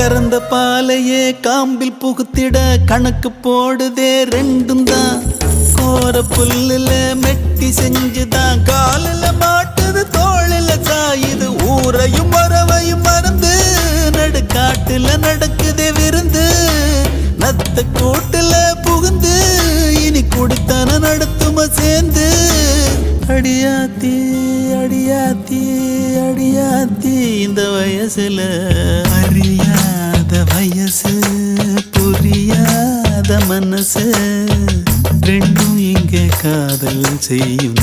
கறந்த பாலையே காம்பில் புகுத்திட கணக்கு போடுதே ரெண்டும் தான். கோர புல்லுல மெட்டி செஞ்சுதான் காலில மாட்டுது தோளில சாயுது. ஊரையும் வரவையும் மறந்து நடுக்காட்டுல நடக்குதே விருந்து. நத்த கூட்டுல புகுந்து இனி குடித்தன நடத்தும சேர்ந்து. அடியாத்தி அடியாத்தி அடியாத்தி இந்த வயசுல அறியாத வயசு புரியாத மனசு ரெண்டும் இங்கே காதல் செய்யும்.